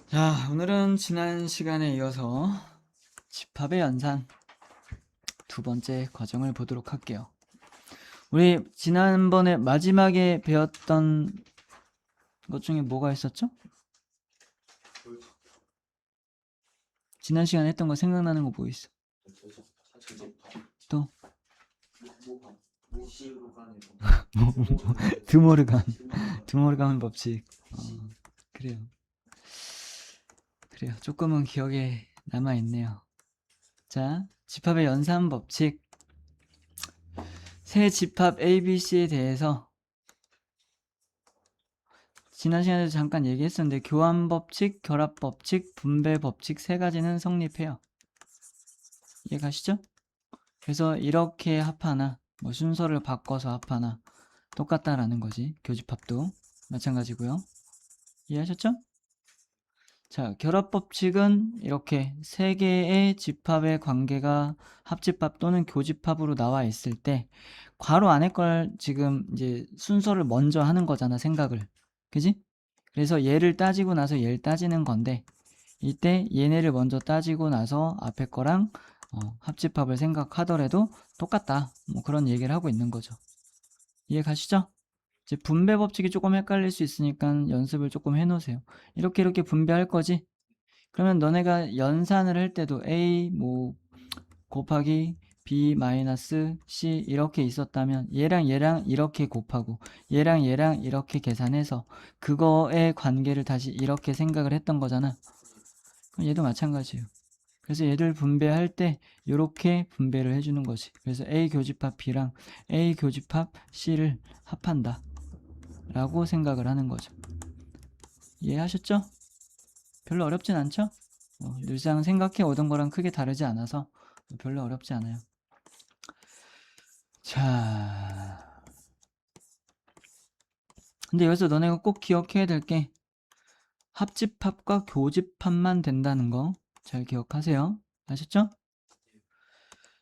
자, 오늘은 지난 시간에 이어서 집합의 연산 두 번째 과정을 보도록 할게요. 우리 지난번에 마지막에 배웠던 것 중에 뭐가 있었죠? 지난 시간에 했던 거 생각나는 거 뭐 있어? 또? 드모르간 법칙. 그래요. 조금은 기억에 남아있네요. 자, 집합의 연산 법칙. 새 집합 ABC에 대해서 지난 시간에도 잠깐 얘기했었는데 교환법칙, 결합법칙, 분배법칙 세 가지는 성립해요. 이해가시죠? 그래서 이렇게 합하나 뭐 순서를 바꿔서 합하나 똑같다라는 거지. 교집합도 마찬가지고요. 이해하셨죠? 자, 결합법칙은 이렇게 세 개의 집합의 관계가 합집합 또는 교집합으로 나와 있을 때 괄호 안에 걸 지금 이제 순서를 먼저 하는 거잖아, 생각을. 그지? 그래서 얘를 따지고 나서 얘를 따지는 건데 이때 얘네를 먼저 따지고 나서 앞에 거랑 합집합을 생각하더라도 똑같다. 뭐 그런 얘기를 하고 있는 거죠. 이해 가시죠? 이제 분배 법칙이 조금 헷갈릴 수 있으니까 연습을 조금 해놓으세요. 이렇게 분배할 거지? 그러면 너네가 연산을 할 때도 A 뭐 곱하기 B 마이너스 C 이렇게 있었다면 얘랑 이렇게 곱하고 얘랑 이렇게 계산해서 그거의 관계를 다시 이렇게 생각을 했던 거잖아. 그럼 얘도 마찬가지예요. 그래서 얘를 분배할 때 이렇게 분배를 해주는 거지. 그래서 A 교집합 B랑 A 교집합 C를 합한다 라고 생각을 하는 거죠. 이해하셨죠? 별로 어렵진 않죠? 늘상 생각해 오던 거랑 크게 다르지 않아서 별로 어렵지 않아요. 자, 근데 여기서 너네가 꼭 기억해야 될 게 합집합과 교집합만 된다는 거 잘 기억하세요. 아셨죠?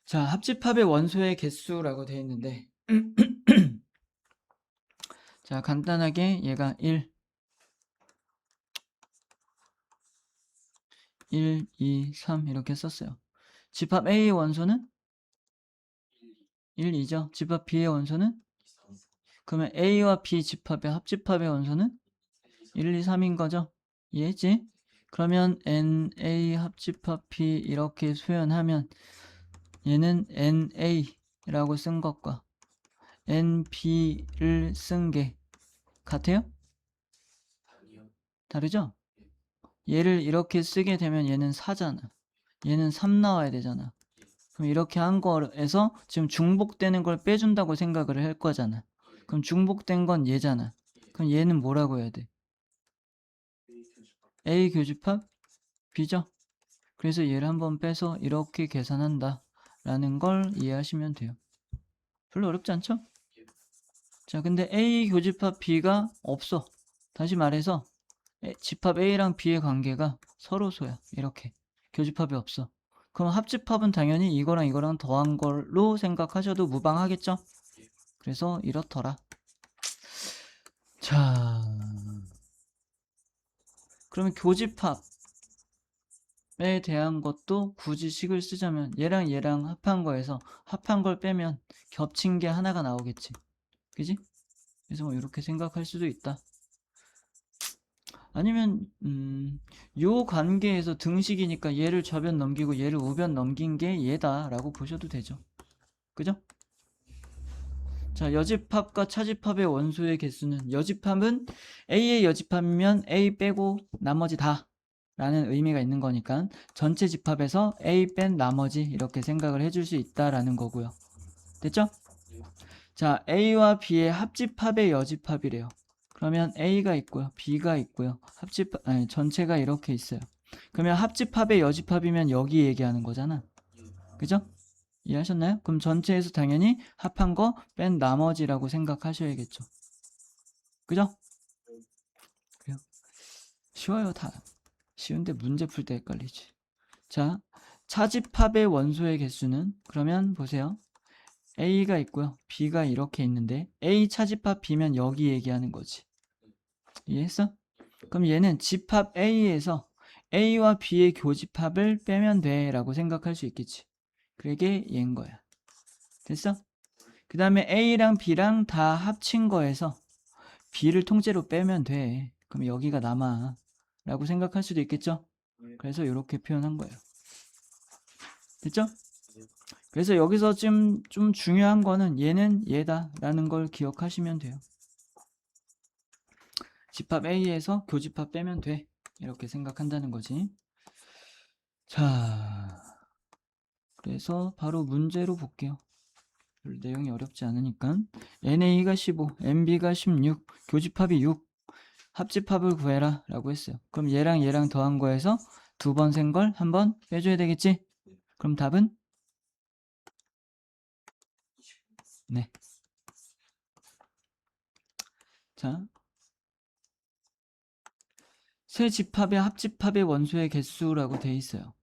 자, 합집합의 원소의 개수라고 되어 있는데 자, 간단하게 얘가 1, 2, 3 이렇게 썼어요. 집합 A의 원소는 1, 2죠. 집합 B의 원소는? 그러면 A와 B 집합의 합집합의 원소는 1, 2, 3인 거죠. 이해했지? 그러면 NA 합집합 B 이렇게 표현하면 얘는 NA라고 쓴 것과 NB를 쓴 게 같아요? 다르죠? 얘를 이렇게 쓰게 되면 얘는 4잖아. 얘는 3 나와야 되잖아. 그럼 이렇게 한 거에서 지금 중복되는 걸 빼준다고 생각을 할 거잖아. 그럼 중복된 건 얘잖아. 그럼 얘는 뭐라고 해야 돼? A 교집합 B죠? 그래서 얘를 한번 빼서 이렇게 계산한다 라는 걸 이해하시면 돼요. 별로 어렵지 않죠? 자, 근데 A 교집합 B가 없어. 다시 말해서 집합 A랑 B의 관계가 서로소야. 이렇게 교집합이 없어. 그럼 합집합은 당연히 이거랑 이거랑 더한 걸로 생각하셔도 무방하겠죠? 그래서 이렇더라. 자, 그러면 교집합에 대한 것도 굳이 식을 쓰자면 얘랑 합한 거에서 합한 걸 빼면 겹친 게 하나가 나오겠지. 그지? 그래서 뭐 이렇게 생각할 수도 있다. 아니면 요 관계에서 등식이니까 얘를 좌변 넘기고 얘를 우변 넘긴 게 얘다 라고 보셔도 되죠. 그죠? 자, 여집합과 차집합의 원소의 개수는 여집합은 A의 여집합이면 A 빼고 나머지 다 라는 의미가 있는 거니까 전체 집합에서 A 뺀 나머지 이렇게 생각을 해줄 수 있다라는 거고요. 됐죠? 자, A와 B의 합집합의 여집합이래요. 그러면 A가 있고요. B가 있고요. 전체가 이렇게 있어요. 그러면 합집합의 여집합이면 여기 얘기하는 거잖아. 그죠? 이해하셨나요? 그럼 전체에서 당연히 합한 거 뺀 나머지라고 생각하셔야겠죠. 그죠? 그래요. 쉬워요, 다. 쉬운데 문제 풀 때 헷갈리지. 자, 차집합의 원소의 개수는 그러면 보세요. A가 있고요. B가 이렇게 있는데 A 차집합 B면 여기 얘기하는 거지. 이해했어? 그럼 얘는 집합 A에서 A와 B의 교집합을 빼면 돼 라고 생각할 수 있겠지. 그게 얘인 거야. 됐어? 그 다음에 A랑 B랑 다 합친 거에서 B를 통째로 빼면 돼. 그럼 여기가 남아 라고 생각할 수도 있겠죠. 그래서 이렇게 표현한 거예요. 됐죠? 그래서 여기서 좀 중요한 거는 얘는 얘다 라는 걸 기억하시면 돼요. 집합 A에서 교집합 빼면 돼 이렇게 생각한다는 거지. 자, 그래서 바로 문제로 볼게요. 별 내용이 어렵지 않으니까. NA가 15, MB가 16, 교집합이 6, 합집합을 구해라 라고 했어요. 그럼 얘랑 얘랑 더한 거에서 두 번 센 걸 한 번 빼줘야 되겠지? 그럼 답은? 네. 자, 세 집합의 합집합의 원소의 개수라고 돼 있어요.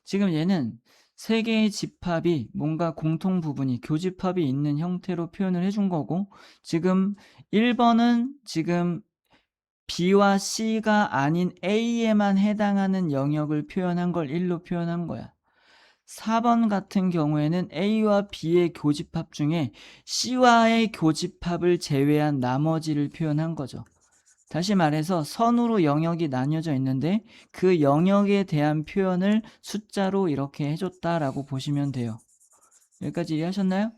지금 얘는 세 개의 집합이 뭔가 공통 부분이 교집합이 있는 형태로 표현을 해준 거고, 지금 1번은 지금 B와 C가 아닌 A에만 해당하는 영역을 표현한 걸 1로 표현한 거야. 4번 같은 경우에는 A와 B의 교집합 중에 C와의 교집합을 제외한 나머지를 표현한 거죠. 다시 말해서 선으로 영역이 나뉘어져 있는데 그 영역에 대한 표현을 숫자로 이렇게 해줬다라고 보시면 돼요. 여기까지 이해하셨나요?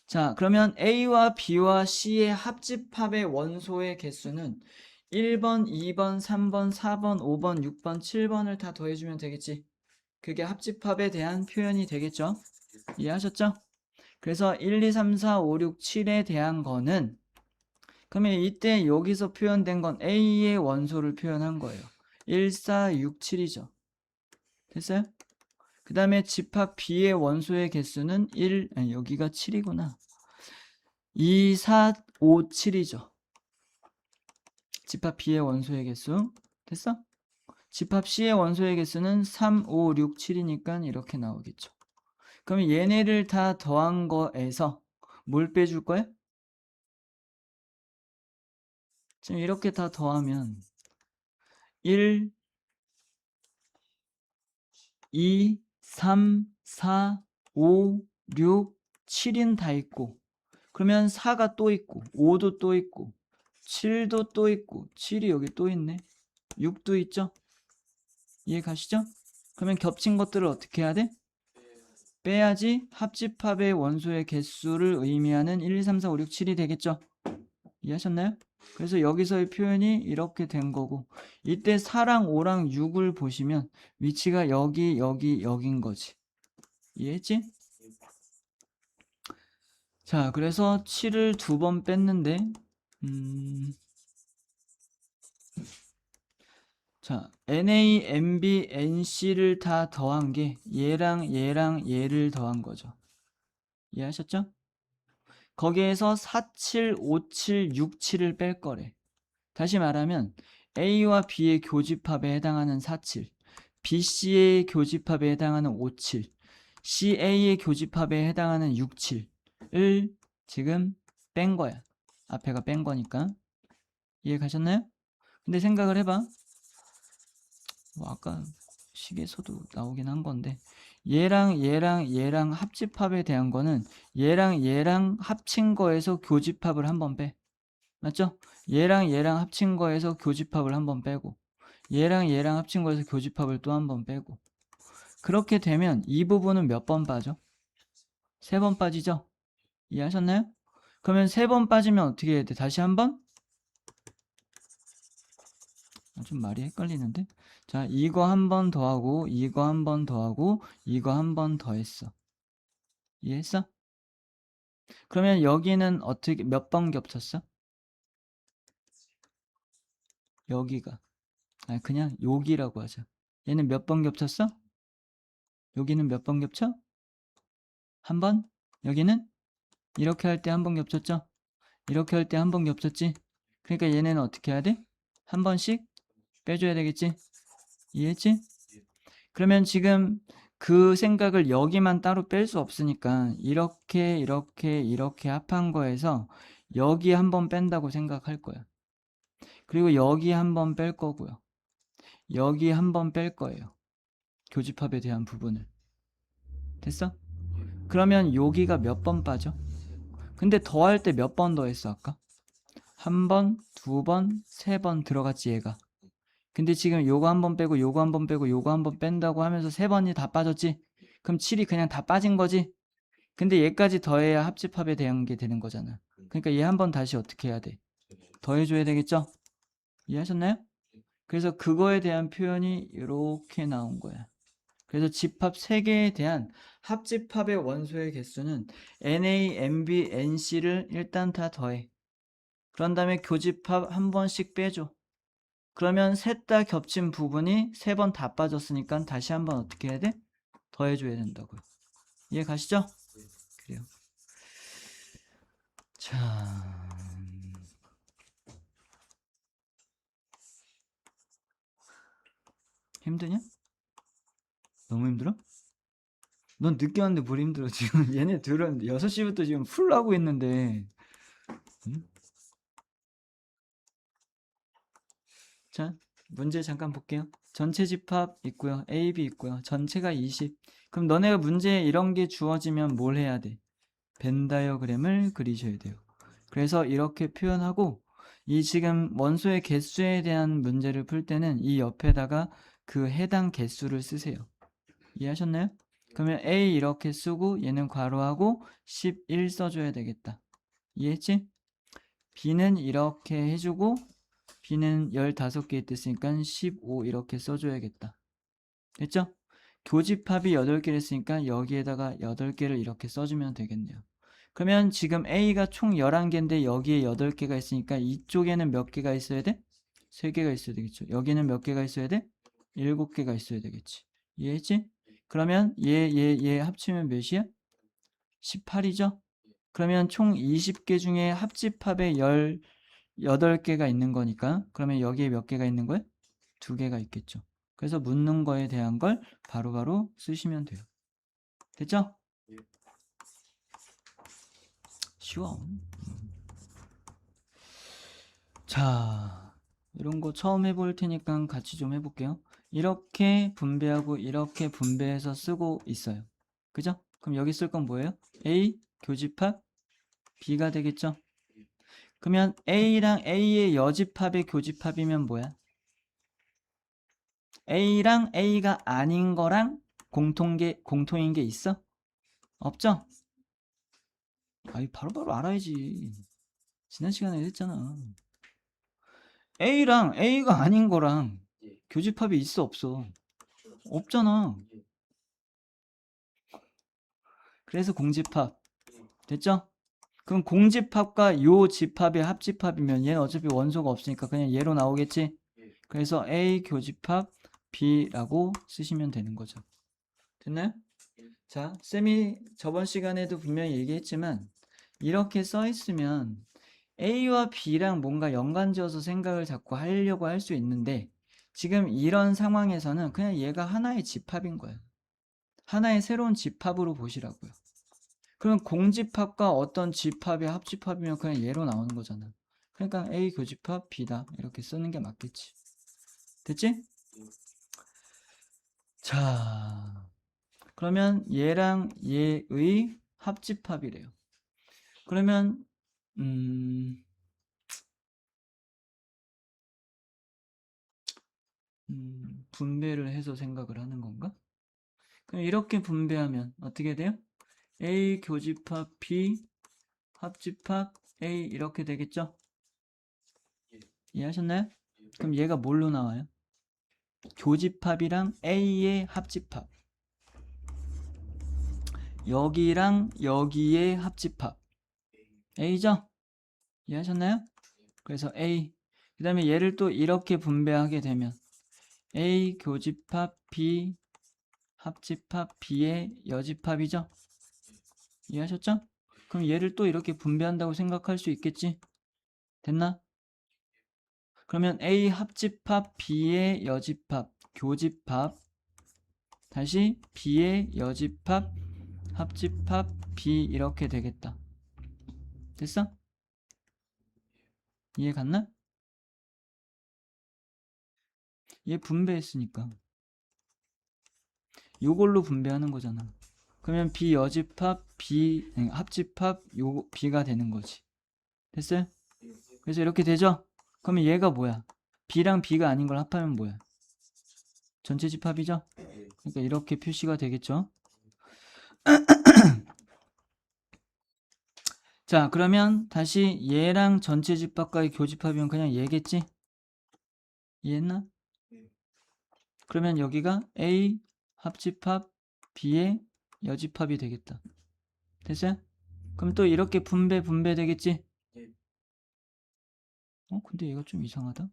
자, 그러면 A와 B와 C의 합집합의 원소의 개수는 1번, 2번, 3번, 4번, 5번, 6번, 7번을 다 더해주면 되겠지. 그게 합집합에 대한 표현이 되겠죠. 이해하셨죠? 그래서 1, 2, 3, 4, 5, 6, 7에 대한 거는, 그러면 이때 여기서 표현된 건 A의 원소를 표현한 거예요. 1, 4, 6, 7이죠. 됐어요? 그 다음에 집합 B의 원소의 개수는 1, 아니 여기가 7이구나. 2, 4, 5, 7이죠. 집합 B의 원소의 개수. 됐어? 집합 C의 원소의 개수는 3, 5, 6, 7이니까 이렇게 나오겠죠. 그러면 얘네를 다 더한 거에서 뭘 빼줄 거야? 지금 이렇게 다 더하면 1, 2, 3, 4, 5, 6, 7인 다 있고, 그러면 4가 또 있고 5도 또 있고 7도 또 있고 7이 여기 또 있네. 6도 있죠? 이해 가시죠? 그러면 겹친 것들을 어떻게 해야 돼? 빼야지 합집합의 원소의 개수를 의미하는 1, 2, 3, 4, 5, 6, 7이 되겠죠? 이해하셨나요? 그래서 여기서의 표현이 이렇게 된 거고, 이때 4랑 5랑 6을 보시면 위치가 여기, 여기, 여긴 거지. 이해했지? 자, 그래서 7을 두 번 뺐는데, 자, NA, NB, NC를 다 더한 게 얘랑 얘랑 얘를 더한 거죠. 이해하셨죠? 거기에서 47, 57, 67을 뺄 거래. 다시 말하면 A와 B의 교집합에 해당하는 47, BC의 교집합에 해당하는 57, CA의 교집합에 해당하는 67을 지금 뺀 거야. 앞에가 뺀 거니까. 이해 가셨나요? 근데 생각을 해봐. 뭐 아까 식에서도 나오긴 한 건데, 얘랑 얘랑 얘랑 합집합에 대한 거는 얘랑 얘랑 합친 거에서 교집합을 한번 빼. 맞죠? 얘랑 얘랑 합친 거에서 교집합을 한번 빼고, 얘랑 얘랑 합친 거에서 교집합을 또 한 번 빼고, 그렇게 되면 이 부분은 몇 번 빠져? 3번 빠지죠? 이해하셨나요? 그러면 3번 빠지면 어떻게 해야 돼? 다시 한 번? 좀 말이 헷갈리는데? 자, 이거 한 번 더하고, 이거 한 번 더하고, 이거 한 번 더했어. 이해했어? 그러면 여기는 어떻게, 몇 번 겹쳤어? 여기가. 아니, 그냥 여기라고 하자. 얘는 몇 번 겹쳤어? 여기는 몇 번 겹쳐? 한 번? 여기는? 이렇게 할 때 한 번 겹쳤죠? 이렇게 할 때 한 번 겹쳤지? 그러니까 얘네는 어떻게 해야 돼? 한 번씩 빼줘야 되겠지? 이해했지? 그러면 지금 그 생각을 여기만 따로 뺄 수 없으니까 이렇게 이렇게 이렇게 합한 거에서 여기 한 번 뺀다고 생각할 거야. 그리고 여기 한 번 뺄 거고요. 여기 한 번 뺄 거예요. 교집합에 대한 부분을. 됐어? 그러면 여기가 몇 번 빠져? 근데 더할 때 몇 번 더했어 아까? 한 번, 두 번, 세 번 들어갔지 얘가. 근데 지금 요거 한 번 빼고 요거 한 번 빼고 요거 한 번 뺀다고 하면서 세 번이 다 빠졌지? 그럼 7이 그냥 다 빠진 거지? 근데 얘까지 더해야 합집합에 대한 게 되는 거잖아. 그러니까 얘 한 번 다시 어떻게 해야 돼? 더해줘야 되겠죠? 이해하셨나요? 그래서 그거에 대한 표현이 이렇게 나온 거야. 그래서 집합 3개에 대한 합집합의 원소의 개수는 NA, NB, NC를 일단 다 더해. 그런 다음에 교집합 한 번씩 빼줘. 그러면 셋 다 겹친 부분이 3번 다 빠졌으니까 다시 한 번 어떻게 해야 돼? 더해줘야 된다고요. 이해 가시죠? 그래요. 자, 힘드냐? 너무 힘들어? 넌 늦게 왔는데 뭘 힘들어 지금. 얘네 둘은 6시부터 지금 풀 하고 있는데. 응? 자, 문제 잠깐 볼게요. 전체 집합 있고요. A, B 있고요. 전체가 20. 그럼 너네가 문제에 이런 게 주어지면 뭘 해야 돼? 벤 다이어그램을 그리셔야 돼요. 그래서 이렇게 표현하고 이 지금 원소의 개수에 대한 문제를 풀 때는 이 옆에다가 그 해당 개수를 쓰세요. 이해하셨나요? 그러면 A 이렇게 쓰고 얘는 괄호하고 11 써줘야 되겠다. 이해했지? B는 이렇게 해주고 B는 15개 있댔으니까 15 이렇게 써줘야겠다. 됐죠? 교집합이 8개를 했으니까 여기에다가 8개를 이렇게 써주면 되겠네요. 그러면 지금 A가 총 11개인데 여기에 8개가 있으니까 이쪽에는 몇 개가 있어야 돼? 3개가 있어야 되겠죠. 여기는 몇 개가 있어야 돼? 7개가 있어야 되겠지. 이해했지? 그러면 얘 합치면 몇이야? 18이죠? 그러면 총 20개 중에 합집합에 18개가 있는 거니까 그러면 여기에 몇 개가 있는 거야? 2개가 있겠죠. 그래서 묻는 거에 대한 걸 바로바로 쓰시면 돼요. 됐죠? 쉬워. 자, 이런 거 처음 해볼 테니까 같이 좀 해볼게요. 이렇게 분배하고 이렇게 분배해서 쓰고 있어요. 그죠? 그럼 여기 쓸 건 뭐예요? A 교집합 B가 되겠죠? 그러면 A랑 A의 여집합의 교집합이면 뭐야? A랑 A가 아닌 거랑 공통인 게 있어? 없죠? 아이, 바로바로 알아야지. 지난 시간에 했잖아. A랑 A가 아닌 거랑 교집합이 있어, 없어? 없잖아. 그래서 공집합. 됐죠? 그럼 공집합과 요 집합의 합집합이면 얘는 어차피 원소가 없으니까 그냥 얘로 나오겠지? 그래서 A 교집합 B라고 쓰시면 되는 거죠. 됐나요? 자, 쌤이 저번 시간에도 분명히 얘기했지만 이렇게 써 있으면 A와 B랑 뭔가 연관지어서 생각을 자꾸 하려고 할 수 있는데 지금 이런 상황에서는 그냥 얘가 하나의 집합인 거예요. 하나의 새로운 집합으로 보시라고요. 그럼 공집합과 어떤 집합의 합집합이면 그냥 얘로 나오는 거잖아. 그러니까 A 교집합 B다 이렇게 쓰는 게 맞겠지. 됐지? 자, 그러면 얘랑 얘의 합집합이래요. 그러면 분배를 해서 생각을 하는 건가? 그럼 이렇게 분배하면 어떻게 돼요? A 교집합 B 합집합 A 이렇게 되겠죠? 이해하셨나요? 그럼 얘가 뭘로 나와요? 교집합이랑 A의 합집합 여기랑 여기의 합집합 A죠? 이해하셨나요? 그래서 A 그 다음에 얘를 또 이렇게 분배하게 되면 A 교집합 B 합집합 B의 여집합이죠? 이해하셨죠? 그럼 얘를 또 이렇게 분배한다고 생각할 수 있겠지? 됐나? 그러면 A 합집합 B의 여집합 교집합 다시 B의 여집합 합집합 B 이렇게 되겠다. 됐어? 이해 갔나? 얘 분배했으니까 요걸로 분배하는 거잖아. 그러면 B 여집합 B 합집합 요 B가 되는 거지. 됐어요? 그래서 이렇게 되죠? 그러면 얘가 뭐야? B랑 B가 아닌 걸 합하면 뭐야? 전체 집합이죠? 그러니까 이렇게 표시가 되겠죠? 자, 그러면 다시 얘랑 전체 집합과의 교집합이면 그냥 얘겠지? 이해했나? 그러면 여기가 A 합집합 B의 여집합이 되겠다. 됐어요? 그럼 또 이렇게 분배 되겠지? 근데 얘가 좀 이상하다.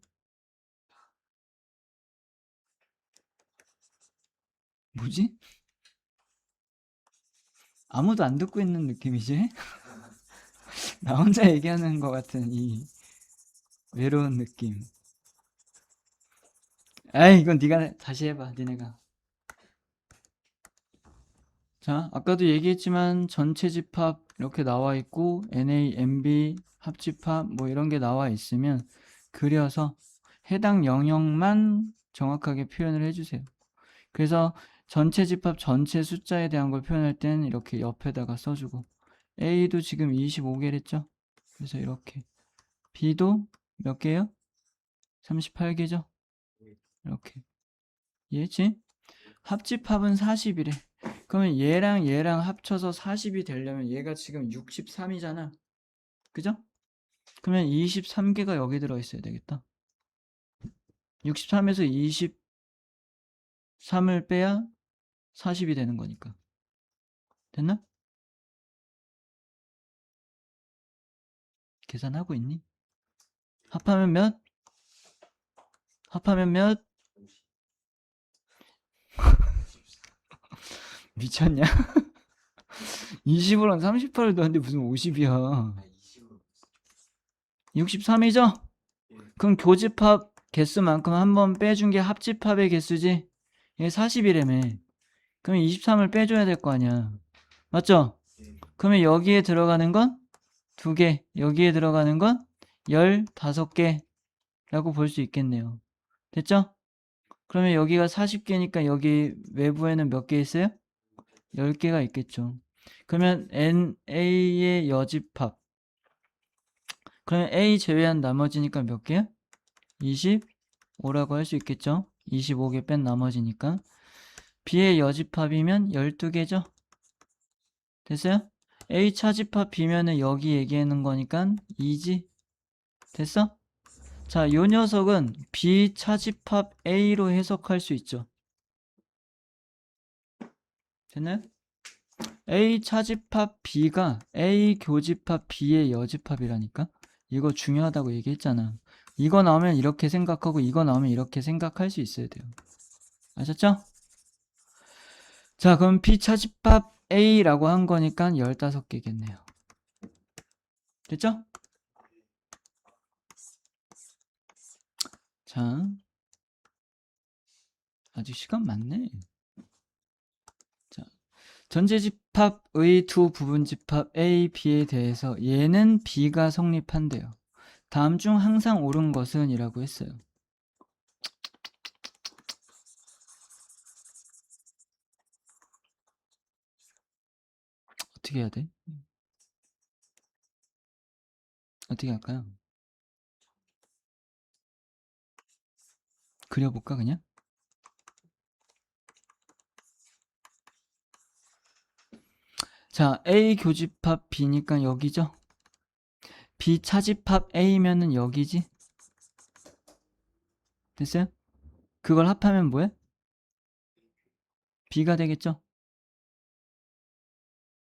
뭐지? 아무도 안 듣고 있는 느낌이지? 나 혼자 얘기하는 것 같은 이 외로운 느낌. 에이, 이건 네가 다시 해봐, 니네가. 자, 아까도 얘기했지만 전체 집합 이렇게 나와 있고 NA, MB 합집합 뭐 이런 게 나와 있으면 그려서 해당 영역만 정확하게 표현을 해주세요. 그래서 전체 집합 전체 숫자에 대한 걸 표현할 땐 이렇게 옆에다가 써주고 A도 지금 25개랬죠? 그래서 이렇게 B도 몇 개요? 38개죠? 이렇게 이해했지? 합집합은 40이래. 그러면 얘랑 합쳐서 40이 되려면 얘가 지금 63이잖아. 그죠? 그러면 23개가 여기 들어있어야 되겠다. 63에서 23을 빼야 40이 되는 거니까. 됐나? 계산하고 있니? 합하면 몇? 합하면 몇? 미쳤냐? 20으로는 38을 넣었는데 무슨 50이야. 63이죠? 그럼 교집합 개수만큼 한번 빼준 게 합집합의 개수지? 얘 40이라며. 그러면 23을 빼줘야 될 거 아니야. 맞죠? 그러면 여기에 들어가는 건 2개, 여기에 들어가는 건 15개라고 볼 수 있겠네요. 됐죠? 그러면 여기가 40개니까 여기 외부에는 몇 개 있어요? 10개가 있겠죠. 그러면 NA의 여집합. 그러면 A 제외한 나머지니까 몇 개야? 25라고 할 수 있겠죠? 25개 뺀 나머지니까. B의 여집합이면 12개죠? 됐어요? A 차집합 B면은 여기 얘기하는 거니까 2지? 됐어? 자, 요 녀석은 B 차집합 A로 해석할 수 있죠. 됐나요? A 차집합 B가 A 교집합 B의 여집합이라니까? 이거 중요하다고 얘기했잖아. 이거 나오면 이렇게 생각하고 이거 나오면 이렇게 생각할 수 있어야 돼요. 아셨죠? 자, 그럼 B 차집합 A라고 한 거니까 15개겠네요. 됐죠? 자, 아직 시간 많네. 자, 전제집합의 두 부분집합 A, B에 대해서 얘는 B가 성립한대요. 다음 중 항상 옳은 것은 이라고 했어요. 어떻게 해야 돼? 어떻게 할까요? 그려볼까 그냥? 자, A 교집합 B니까 여기죠? B 차집합 A면은 여기지? 됐어요? 그걸 합하면 뭐야? B가 되겠죠?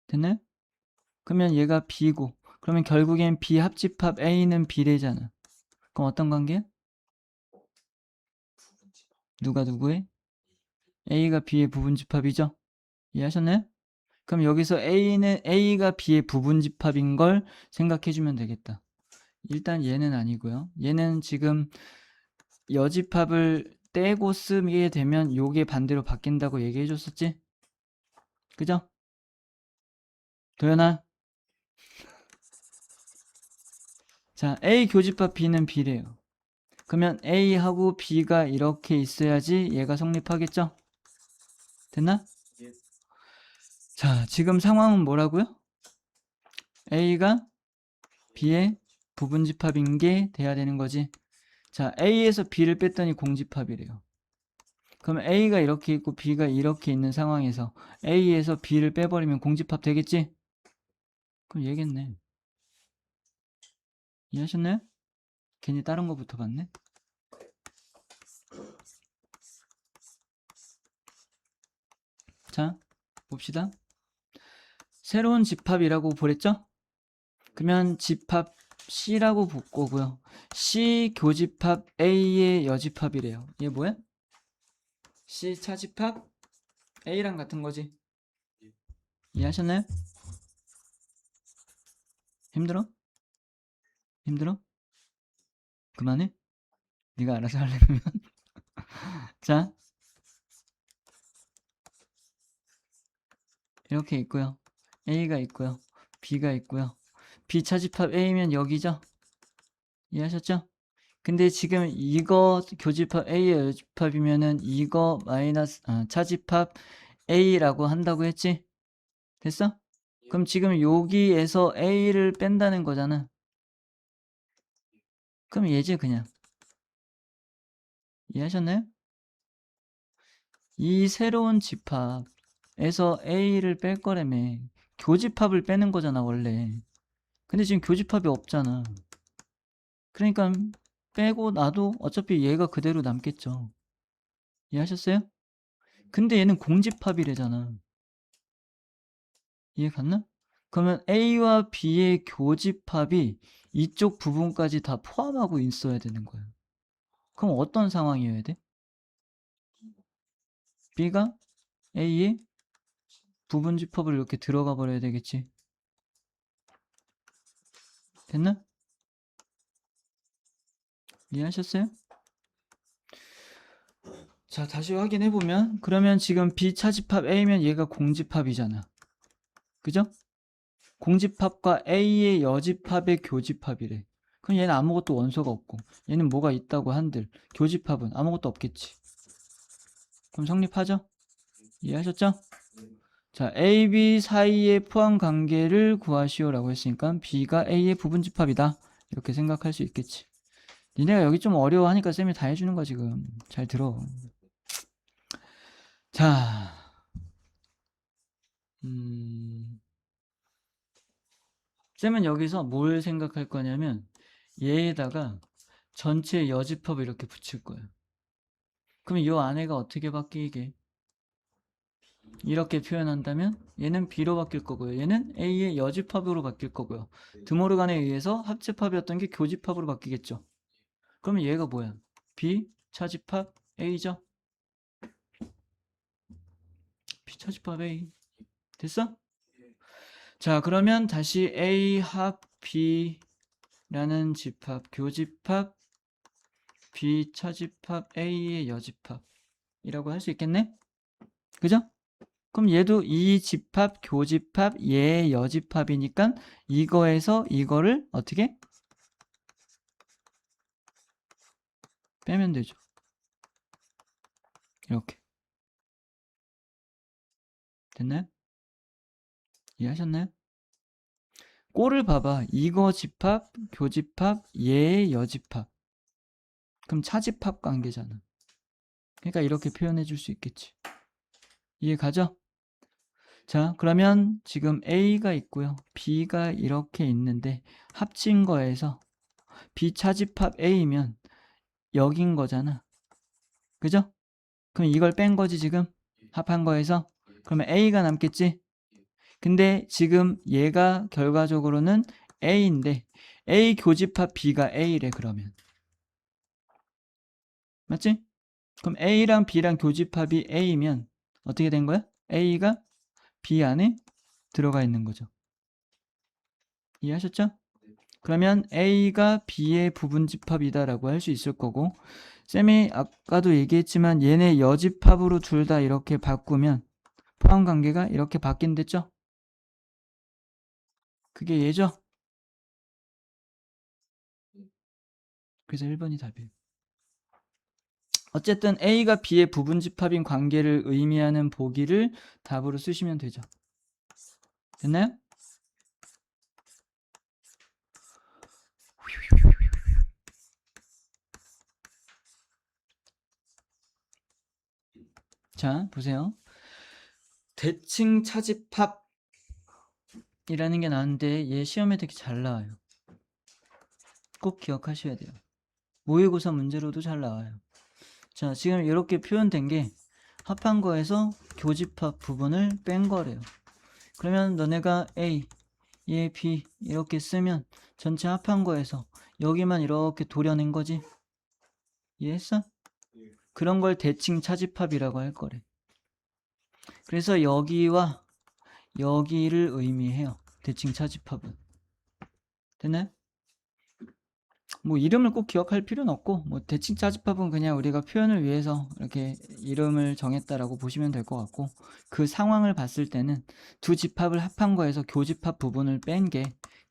됐나요? 그러면 얘가 B고 그러면 결국엔 B 합집합 A는 B래잖아. 그럼 어떤 관계야? 누가 누구의? A가 B의 부분집합이죠? 이해하셨나요? 그럼 여기서 A가 B의 부분집합인 걸 생각해주면 되겠다. 일단 얘는 아니고요. 얘는 지금 여집합을 떼고 쓰게 되면 요게 반대로 바뀐다고 얘기해줬었지? 그죠? 도연아? 자, A 교집합 B는 B래요. 그러면 A하고 B가 이렇게 있어야지 얘가 성립하겠죠? 됐나? 자, 지금 상황은 뭐라고요? A가 B의 부분집합인 게 돼야 되는 거지. 자, A에서 B를 뺐더니 공집합이래요. 그러면 A가 이렇게 있고 B가 이렇게 있는 상황에서 A에서 B를 빼버리면 공집합 되겠지? 그럼 얘겠네. 이해하셨나요? 괜히 다른 거부터 봤네. 자, 봅시다. 새로운 집합이라고 보랬죠? 그러면 집합 C라고 볼 거고요. C 교집합 A의 여집합이래요. 얘 뭐야? C 차집합 A랑 같은 거지. 이해하셨나요? 힘들어? 힘들어? 그만해? 네가 알아서 하려면. 자, 이렇게 있고요. A가 있고요. B가 있고요. B 차집합 A면 여기죠? 이해하셨죠? 근데 지금 이거 교집합 A의 여집합이면은 이거 마이너스 차집합 A라고 한다고 했지? 됐어? 그럼 지금 여기에서 A를 뺀다는 거잖아. 그럼 얘지 그냥. 이해하셨나요? 이 새로운 집합에서 A를 뺄 거라며. 교집합을 빼는 거잖아 원래. 근데 지금 교집합이 없잖아. 그러니까 빼고 나도 어차피 얘가 그대로 남겠죠. 이해하셨어요? 근데 얘는 공집합이래잖아. 이해 갔나? 그러면 A와 B의 교집합이 이쪽 부분까지 다 포함하고 있어야 되는 거예요. 그럼 어떤 상황이어야 돼? B가 A의 부분집합을 이렇게 들어가 버려야 되겠지. 됐나? 이해하셨어요? 자, 다시 확인해보면 그러면 지금 B 차집합 A면 얘가 공집합이잖아. 그죠? 공집합과 A의 여집합의 교집합이래. 그럼 얘는 아무것도 원소가 없고 얘는 뭐가 있다고 한들 교집합은 아무것도 없겠지. 그럼 성립하죠? 이해하셨죠? 자, A, B 사이의 포함 관계를 구하시오라고 했으니까 B가 A의 부분집합이다. 이렇게 생각할 수 있겠지. 니네가 여기 좀 어려워하니까 쌤이 다 해주는 거야 지금. 잘 들어. 자, 쌤은 여기서 뭘 생각할 거냐면 얘에다가 전체 여집합을 이렇게 붙일 거예요. 그럼 이 안에가 어떻게 바뀌게? 이렇게 표현한다면 얘는 B로 바뀔 거고요. 얘는 A의 여집합으로 바뀔 거고요. 드모르간에 의해서 합집합이었던 게 교집합으로 바뀌겠죠. 그러면 얘가 뭐야? B 차집합 A죠? B 차집합 A. 됐어? 자, 그러면 다시 A 합 B라는 집합, 교집합 B 차집합 A의 여집합이라고 할 수 있겠네? 그죠? 그럼 얘도 이 집합, 교집합, 얘의 여집합이니까 이거에서 이거를 어떻게? 빼면 되죠. 이렇게. 됐나요? 이해하셨나요? 꼴을 봐봐. 이거 집합, 교집합, 얘의 여집합. 그럼 차집합 관계잖아. 그러니까 이렇게 표현해 줄 수 있겠지. 이해 가죠? 자, 그러면 지금 A가 있고요. B가 이렇게 있는데 합친 거에서 B 차집합 A면 여긴 거잖아. 그죠? 그럼 이걸 뺀 거지 지금? 합한 거에서? 그러면 A가 남겠지? 근데 지금 얘가 결과적으로는 A인데 A 교집합 B가 A래 그러면. 맞지? 그럼 A랑 B랑 교집합이 A면 어떻게 된 거야? A가 B 안에 들어가 있는 거죠. 이해하셨죠? 그러면 A가 B의 부분집합이다라고 할 수 있을 거고 쌤이 아까도 얘기했지만 얘네 여집합으로 둘 다 이렇게 바꾸면 포함관계가 이렇게 바뀐댔죠? 그게 얘죠? 그래서 1번이 답이에요. 어쨌든 A가 B의 부분집합인 관계를 의미하는 보기를 답으로 쓰시면 되죠. 됐나요? 자, 보세요. 대칭 차집합이라는 게 나왔는데 얘 시험에 되게 잘 나와요. 꼭 기억하셔야 돼요. 모의고사 문제로도 잘 나와요. 자, 지금 이렇게 표현된 게 합한 거에서 교집합 부분을 뺀 거래요. 그러면 너네가 A, 얘 B 이렇게 쓰면 전체 합한 거에서 여기만 이렇게 도려낸 거지. 이해했어? 그런 걸 대칭 차집합이라고 할 거래. 그래서 여기와 여기를 의미해요. 대칭 차집합은. 됐나요? 뭐 이름을 꼭 기억할 필요는 없고 뭐 대칭 차집합은 그냥 우리가 표현을 위해서 이렇게 이름을 정했다라고 보시면 될 것 같고, 그 상황을 봤을 때는 두 집합을 합한 거에서 교집합 부분을 뺀 게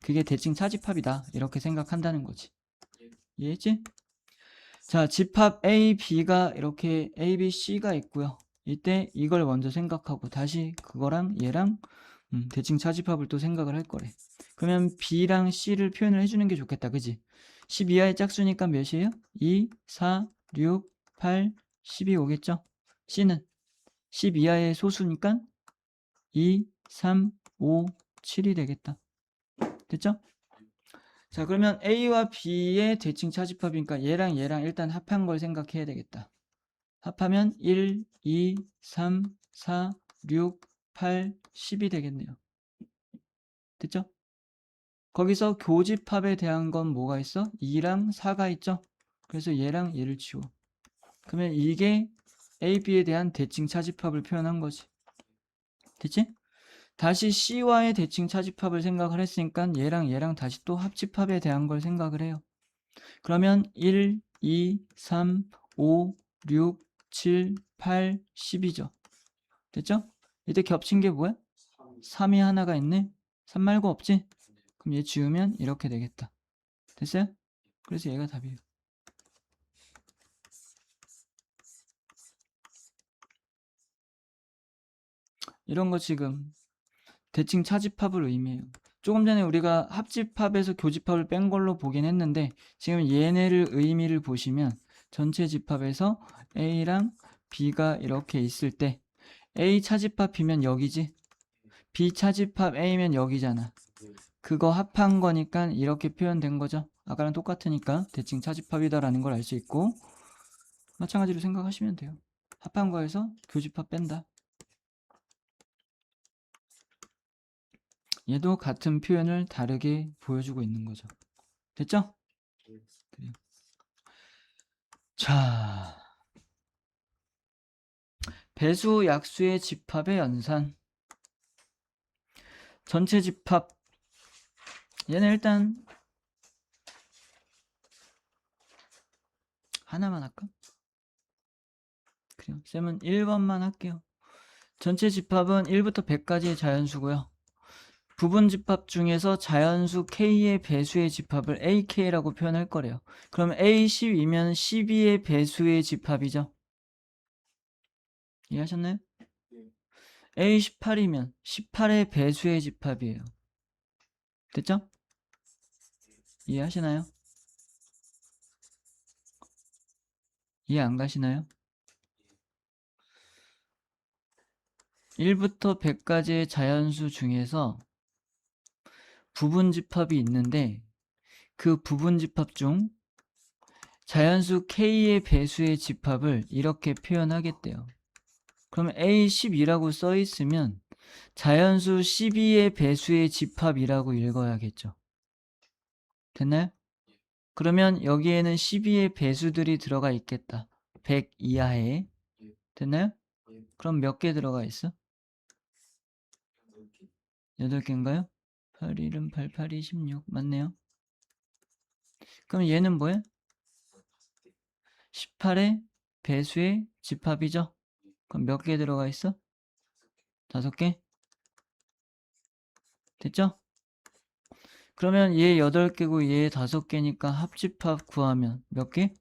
그게 대칭 차집합이다 이렇게 생각한다는 거지. 이해했지? 자, 집합 A, B가 이렇게 A, B, C가 있고요. 이때 이걸 먼저 생각하고 다시 그거랑 얘랑 대칭 차집합을 또 생각을 할 거래. 그러면 B랑 C를 표현을 해주는 게 좋겠다. 그지? 10 이하의 짝수니까 몇이에요? 2, 4, 6, 8, 10이 오겠죠? C는 10 이하의 소수니까 2, 3, 5, 7이 되겠다. 됐죠? 자, 그러면 A와 B의 대칭 차집합이니까 얘랑 얘랑 일단 합한 걸 생각해야 되겠다. 합하면 1, 2, 3, 4, 6, 8, 10이 되겠네요. 됐죠? 거기서 교집합에 대한 건 뭐가 있어? 2랑 4가 있죠? 그래서 얘랑 얘를 지워. 그러면 이게 A, B에 대한 대칭 차집합을 표현한 거지. 됐지? 다시 C와의 대칭 차집합을 생각을 했으니까 얘랑 얘랑 다시 또 합집합에 대한 걸 생각을 해요. 그러면 1, 2, 3, 5, 6, 7, 8, 10이죠. 됐죠? 이때 겹친 게 뭐야? 3이 하나가 있네? 3 말고 없지? 그럼 얘 지우면 이렇게 되겠다. 됐어요? 그래서 얘가 답이에요. 이런 거 지금 대칭 차집합을 의미해요. 조금 전에 우리가 합집합에서 교집합을 뺀 걸로 보긴 했는데 지금 얘네를 의미를 보시면 전체 집합에서 A랑 B가 이렇게 있을 때 A 차집합 B면 여기지? B 차집합 A면 여기잖아. 그거 합한 거니까 이렇게 표현된 거죠. 아까랑 똑같으니까 대칭 차집합이다라는 걸 알 수 있고, 마찬가지로 생각하시면 돼요. 합한 거에서 교집합 뺀다. 얘도 같은 표현을 다르게 보여주고 있는 거죠. 됐죠? 그래요. 자, 배수 약수의 집합의 연산. 전체 집합. 얘는 일단 하나만 할까? 그래요. 쌤은 1번만 할게요. 전체 집합은 1부터 100까지의 자연수고요. 부분 집합 중에서 자연수 K의 배수의 집합을 AK라고 표현할 거래요. 그럼 A10이면 12의 배수의 집합이죠. 이해하셨나요? A18이면 18의 배수의 집합이에요. 됐죠? 이해하시나요? 이해 안 가시나요? 1부터 100까지의 자연수 중에서 부분 집합이 있는데 그 부분 집합 중 자연수 K의 배수의 집합을 이렇게 표현하겠대요. 그러면 A12라고 써 있으면 자연수 12의 배수의 집합이라고 읽어야겠죠. 됐나요? 그러면 여기에는 12의 배수들이 들어가 있겠다. 100 이하에. 됐나요? 그럼 몇 개 들어가 있어? 8개인가요? 8, 1은 8, 8, 26. 맞네요. 그럼 얘는 뭐야? 18의 배수의 집합이죠? 그럼 몇 개 들어가 있어? 5개? 됐죠? 그러면 얘 8개고 얘 5개니까 합집합 구하면 몇 개?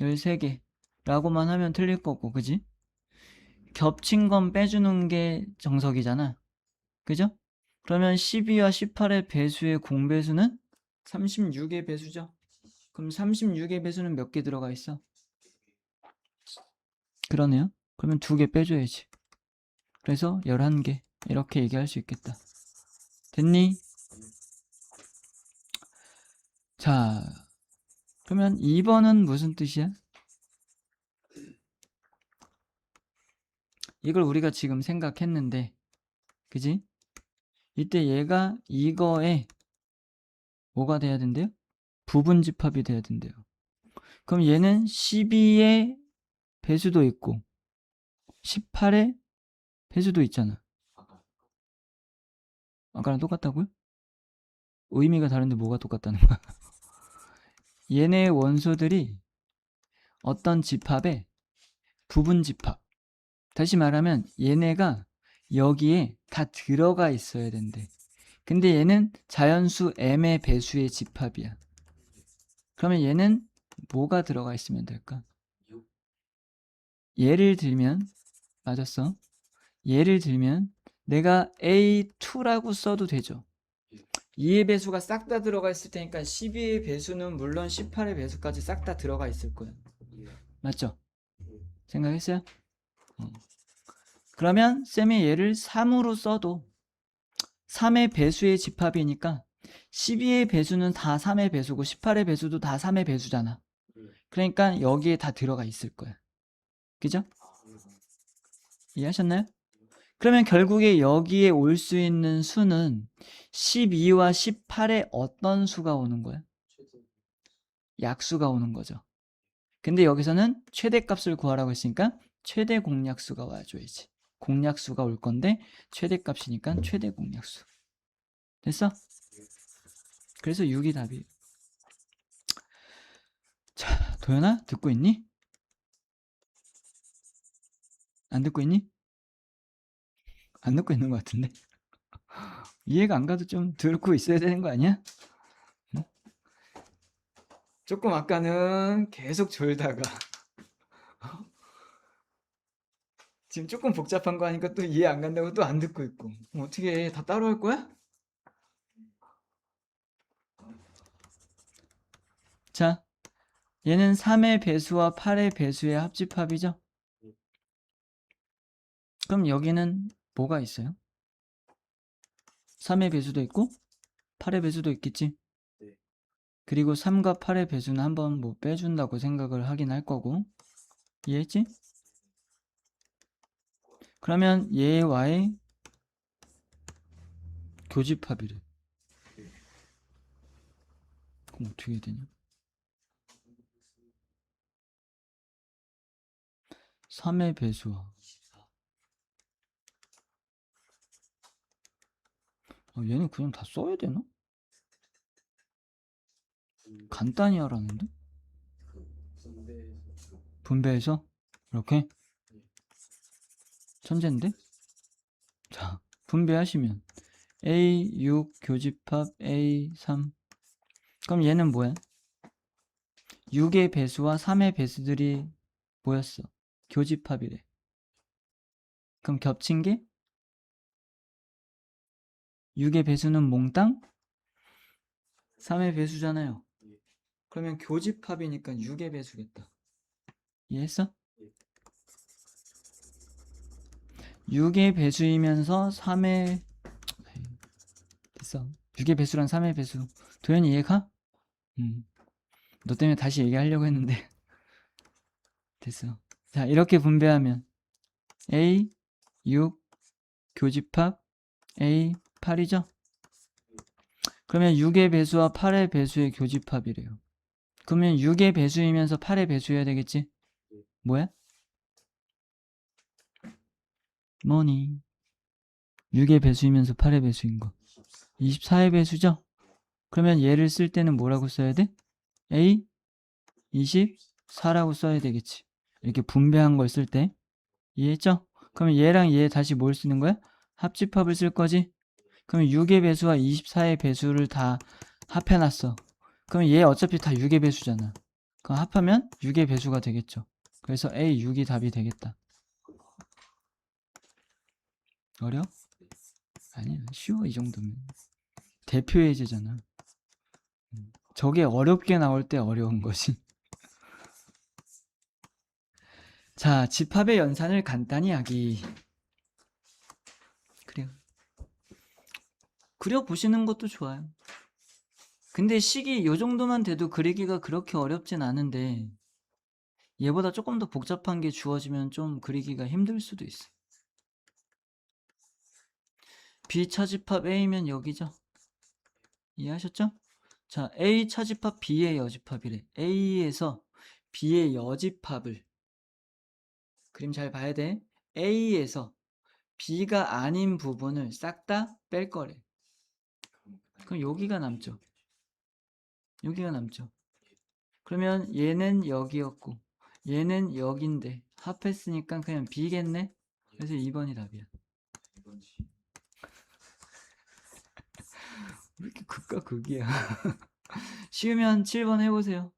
13개 라고만 하면 틀릴 거고, 그지? 겹친 건 빼주는 게 정석이잖아. 그죠? 그러면 12와 18의 배수의 공배수는 36의 배수죠. 그럼 36의 배수는 몇 개 들어가 있어? 그러네요. 그러면 2개 빼줘야지. 그래서 11개 이렇게 얘기할 수 있겠다. 됐니? 자, 그러면 2번은 무슨 뜻이야? 이걸 우리가 지금 생각했는데, 그지? 이때 얘가 이거에 뭐가 돼야 된대요? 부분집합이 돼야 된대요. 그럼 얘는 12의 배수도 있고 18의 배수도 있잖아. 아까랑 똑같다고요? 의미가 다른데 뭐가 똑같다는 거야? 얘네의 원소들이 어떤 집합에 부분집합, 다시 말하면 얘네가 여기에 다 들어가 있어야 된대. 근데 얘는 자연수 m의 배수의 집합이야. 그러면 얘는 뭐가 들어가 있으면 될까? 예를 들면, 맞았어. 예를 들면 내가 A2라고 써도 되죠. 2의 배수가 싹 다 들어가 있을 테니까 12의 배수는 물론 18의 배수까지 싹 다 들어가 있을 거야. 맞죠? 생각했어요? 그러면 쌤이 얘를 3으로 써도 3의 배수의 집합이니까 12의 배수는 다 3의 배수고 18의 배수도 다 3의 배수잖아. 그러니까 여기에 다 들어가 있을 거야. 그죠? 이해하셨나요? 그러면 결국에 여기에 올 수 있는 수는 12와 18에 어떤 수가 오는 거야? 약수가 오는 거죠. 근데 여기서는 최대값을 구하라고 했으니까 최대 공약수가 와줘야지. 공약수가 올 건데 최대값이니까 최대 공약수. 됐어? 그래서 6이 답이에요. 자, 도연아 듣고 있니? 안 듣고 있니? 안 듣고 있는 것 같은데. 이해가 안 가도 좀 듣고 있어야 되는 거 아니야? 응? 조금 아까는 계속 졸다가 지금 조금 복잡한 거 하니까 또 이해 안 간다고 또 안 듣고 있고. 어떻게 해? 다 따로 할 거야? 자, 얘는 3의 배수와 8의 배수의 합집합이죠? 그럼 여기는 뭐가 있어요? 3의 배수도 있고 8의 배수도 있겠지? 그리고 3과 8의 배수는 한번 뭐 빼준다고 생각을 하긴 할 거고. 이해했지? 그러면 얘와의 교집합이래. 그럼 어떻게 되냐? 3의 배수와 얘는 그냥 다 써야 되나? 간단히 하라는데? 분배해서? 이렇게? 천재인데? 자, 분배하시면 A6 교집합 A3. 그럼 얘는 뭐야? 6의 배수와 3의 배수들이 뭐였어? 교집합이래. 그럼 겹친 게 6의 배수는 몽땅 3의 배수잖아요. 그러면 교집합이니까 6의 배수겠다. 이해했어? 6의 배수이면서 3의 됐어. 6의 배수랑 3의 배수. 도현이 이해가? 너 때문에 다시 얘기하려고 했는데 됐어. 자, 이렇게 분배하면 A 6 교집합 A 8이죠? 그러면 6의 배수와 8의 배수의 교집합이래요. 그러면 6의 배수이면서 8의 배수여야 되겠지? 뭐야? 뭐니? 6의 배수이면서 8의 배수인 거. 24의 배수죠? 그러면 얘를 쓸 때는 뭐라고 써야 돼? A 24라고 써야 되겠지. 이렇게 분배한 걸 쓸 때. 이해했죠? 그러면 얘랑 얘 다시 뭘 쓰는 거야? 합집합을 쓸 거지? 그러면 6의 배수와 24의 배수를 다 합해놨어. 그럼 얘 어차피 다 6의 배수잖아. 그럼 합하면 6의 배수가 되겠죠. 그래서 A 6이 답이 되겠다. 어려? 아니야, 쉬워. 이 정도면 대표 예제잖아. 저게 어렵게 나올 때 어려운 것이. 자, 집합의 연산을 간단히 하기. 그래요. 그려보시는 것도 좋아요. 근데 식이 요 정도만 돼도 그리기가 그렇게 어렵진 않은데 얘보다 조금 더 복잡한 게 주어지면 좀 그리기가 힘들 수도 있어요. B 차집합 A면 여기죠. 이해하셨죠? 자, A 차집합 B의 여집합이래. A에서 B의 여집합을 그림 잘 봐야 돼. A에서 B가 아닌 부분을 싹 다 뺄 거래. 그럼 여기가 남죠. 여기가 남죠. 그러면 얘는 여기였고 얘는 여긴데 합했으니까 그냥 B겠네? 그래서 2번이 답이야. 왜 이렇게 극과 극이야. 쉬우면 7번 해보세요.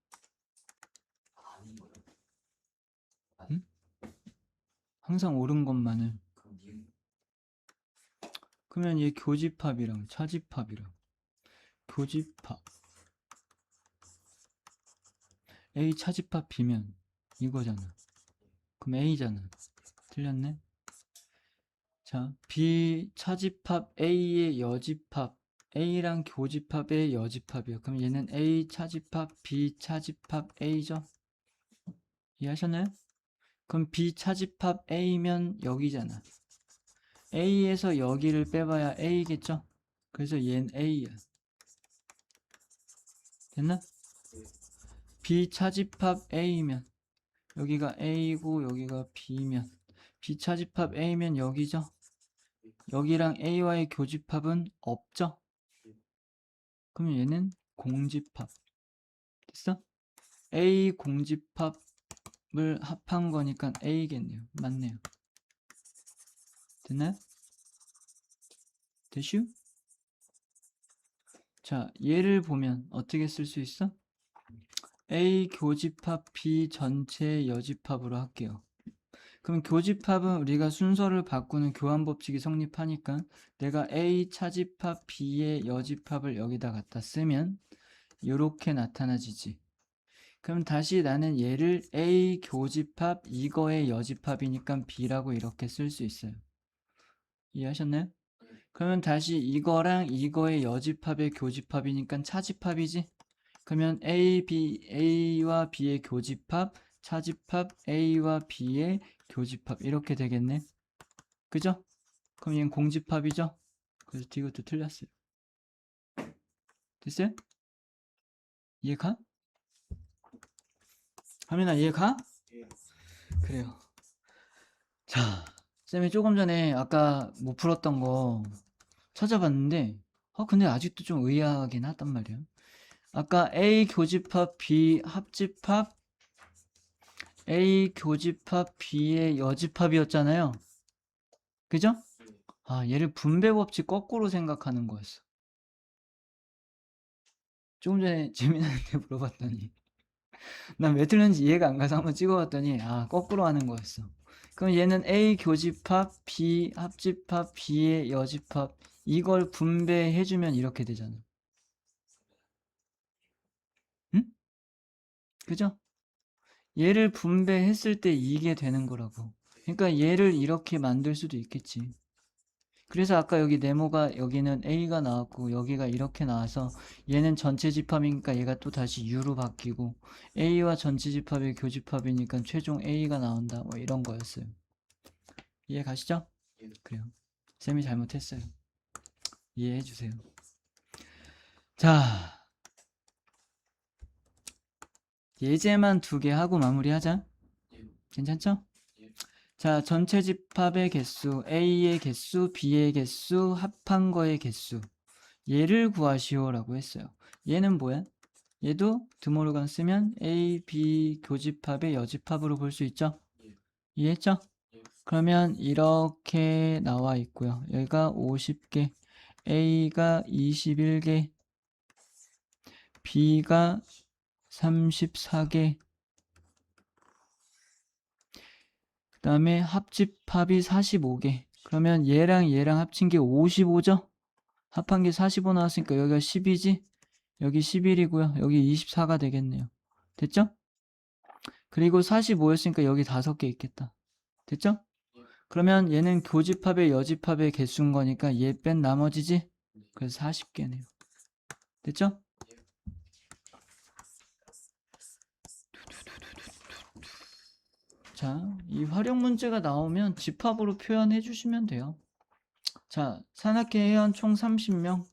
응? 항상 옳은 것만을. 그러면 얘 교집합이랑 차집합이랑 교집합 A 차집합 B면 이거잖아. 그럼 A잖아. 틀렸네? 자, B 차집합 A의 여집합 A랑 교집합의 여집합이요. 그럼 얘는 A 차집합 B 차집합 A죠? 이해하셨나요? 그럼 B 차집합 A면 여기잖아. A에서 여기를 빼봐야 A겠죠? 그래서 얘는 A야. 됐나? B 차집합 A면 여기가 A고 여기가 B면 B 차집합 A면 여기죠? 여기랑 A와의 교집합은 없죠? 그러면 얘는 공집합. 됐어? A 공집합을 합한 거니까 A겠네요. 맞네요. 됐나요? 됐슈? 자, 얘를 보면 어떻게 쓸 수 있어? A 교집합 B 전체 여집합으로 할게요. 그럼 교집합은 우리가 순서를 바꾸는 교환법칙이 성립하니까 내가 A 차집합 B의 여집합을 여기다 갖다 쓰면 이렇게 나타나지지. 그럼 다시 나는 얘를 A 교집합 이거의 여집합이니까 B라고 이렇게 쓸 수 있어요. 이해하셨나요? 그러면 다시 이거랑 이거의 여집합의 교집합이니까 차집합이지? 그러면 A와 B의 교집합, 차집합 A와 B의 교집합 이렇게 되겠네. 그죠? 그럼 얘는 공집합이죠? 그래서 이것도 틀렸어요. 됐어요? 이해가? 하민아 이해가? 그래요. 자, 쌤이 조금 전에 아까 못 풀었던 거 찾아봤는데 근데 아직도 좀 의아하긴 하단 말이야. 아까 A 교집합 B 합집합 A 교집합 B의 여집합이었잖아요. 그죠? 얘를 분배법칙 거꾸로 생각하는 거였어. 조금 전에 재민한테 물어봤더니 난 왜 틀렸는지 이해가 안 가서 한번 찍어봤더니 거꾸로 하는 거였어. 그럼 얘는 A 교집합 B 합집합 B의 여집합 이걸 분배해주면 이렇게 되잖아. 응? 그죠? 얘를 분배했을 때 이게 되는 거라고. 그러니까 얘를 이렇게 만들 수도 있겠지. 그래서 아까 여기 네모가 여기는 A가 나왔고 여기가 이렇게 나와서 얘는 전체 집합이니까 얘가 또 다시 U로 바뀌고 A와 전체 집합의 교집합이니까 최종 A가 나온다 뭐 이런 거였어요. 이해 가시죠? 그래요. 쌤이 잘못했어요. 이해해 주세요. 자, 예제만 2개 하고 마무리하자. 괜찮죠? 자, 전체 집합의 개수, A의 개수, B의 개수, 합한 거의 개수. 얘를 구하시오라고 했어요. 얘는 뭐야? 얘도 드모르간 쓰면 A, B 교집합의 여집합으로 볼 수 있죠? 이해했죠? 그러면 이렇게 나와 있고요. 여기가 50개, A가 21개, B가 34개. 그 다음에 합집합이 45개. 그러면 얘랑 얘랑 합친 게 55죠? 합한 게 45 나왔으니까 여기가 10이지? 여기 11이고요. 여기 24가 되겠네요. 됐죠? 그리고 45였으니까 여기 5개 있겠다. 됐죠? 그러면 얘는 교집합의 여집합의 개수인 거니까 얘 뺀 나머지지? 그래서 40개네요. 됐죠? 자, 이 활용 문제가 나오면 집합으로 표현해 주시면 돼요. 자, 산악회 회원 총 30명.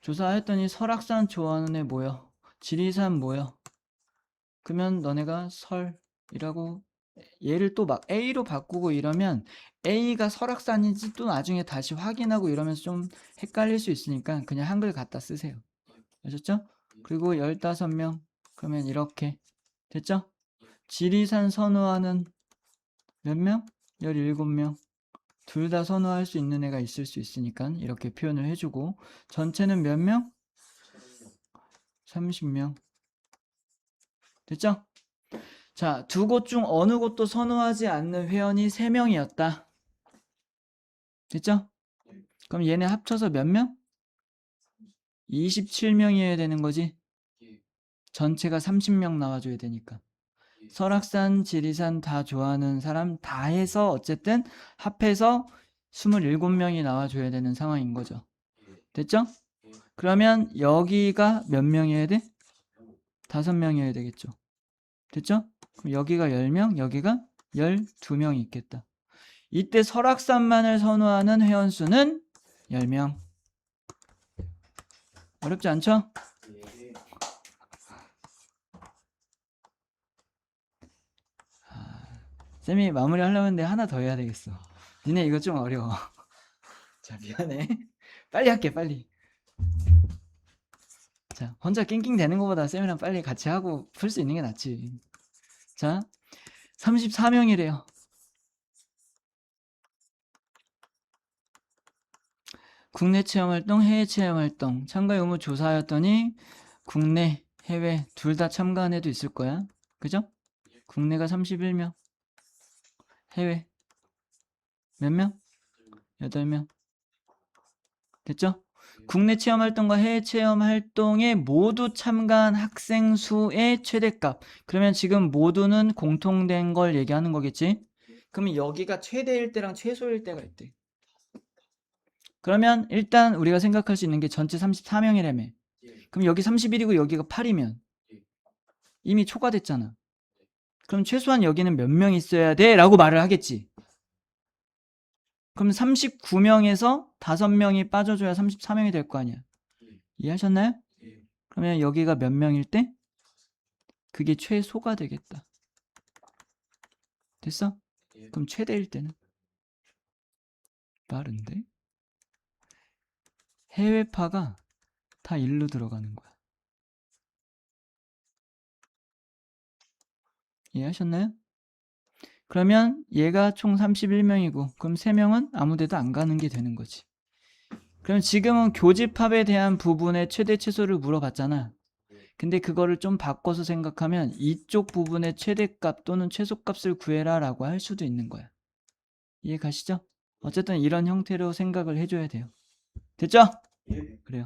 조사했더니 설악산 좋아하는 애 뭐여? 지리산 뭐여? 그러면 너네가 설이라고 얘를 또 막 A로 바꾸고 이러면 A가 설악산인지 또 나중에 다시 확인하고 이러면서 좀 헷갈릴 수 있으니까 그냥 한글 갖다 쓰세요. 아셨죠? 그리고 15명. 그러면 이렇게. 됐죠? 지리산 선호하는 몇 명? 17명. 둘 다 선호할 수 있는 애가 있을 수 있으니까 이렇게 표현을 해주고 전체는 몇 명? 30명. 됐죠? 자, 두 곳 중 어느 곳도 선호하지 않는 회원이 3명이었다. 됐죠? 그럼 얘네 합쳐서 몇 명? 27명이어야 되는 거지. 전체가 30명 나와줘야 되니까. 설악산, 지리산 다 좋아하는 사람 다 해서 어쨌든 합해서 27명이 나와줘야 되는 상황인 거죠. 됐죠? 그러면 여기가 몇 명이어야 돼? 5명이어야 되겠죠. 됐죠? 그럼 여기가 10명, 여기가 12명이 있겠다. 이때 설악산만을 선호하는 회원수는 10명. 어렵지 않죠? 쌤이 마무리 하려고 했는데 하나 더 해야 되겠어. 니네 이거 좀 어려워. 자, 미안해. 빨리 할게, 빨리. 자, 혼자 낑낑 대는 것보다 쌤이랑 빨리 같이 하고 풀 수 있는 게 낫지. 자, 34명이래요. 국내 체험활동, 해외 체험활동 참가 의무 조사하였더니 국내, 해외 둘 다 참가한 애도 있을 거야. 그죠? 국내가 31명, 해외 몇 명? 8명. 됐죠? 국내 체험활동과 해외 체험활동에 모두 참가한 학생 수의 최대값. 그러면 지금 모두는 공통된 걸 얘기하는 거겠지? 그러면 여기가 최대일 때랑 최소일 때가 있대. 그러면 일단 우리가 생각할 수 있는 게 전체 34명이라며. 그럼 여기 31이고 여기가 8이면 이미 초과됐잖아. 그럼 최소한 여기는 몇 명 있어야 돼? 라고 말을 하겠지. 그럼 39명에서 5명이 빠져줘야 34명이 될 거 아니야. 이해하셨나요? 그러면 여기가 몇 명일 때? 그게 최소가 되겠다. 됐어? 그럼 최대일 때는? 빠른데? 해외파가 다 일로 들어가는 거야. 이해하셨나요? 그러면 얘가 총 31명이고 그럼 3명은 아무데도 안 가는 게 되는 거지. 그럼 지금은 교집합에 대한 부분의 최대 최소를 물어봤잖아. 근데 그거를 좀 바꿔서 생각하면 이쪽 부분의 최대값 또는 최소값을 구해라 라고 할 수도 있는 거야. 이해 가시죠? 어쨌든 이런 형태로 생각을 해줘야 돼요. 됐죠? 그래요.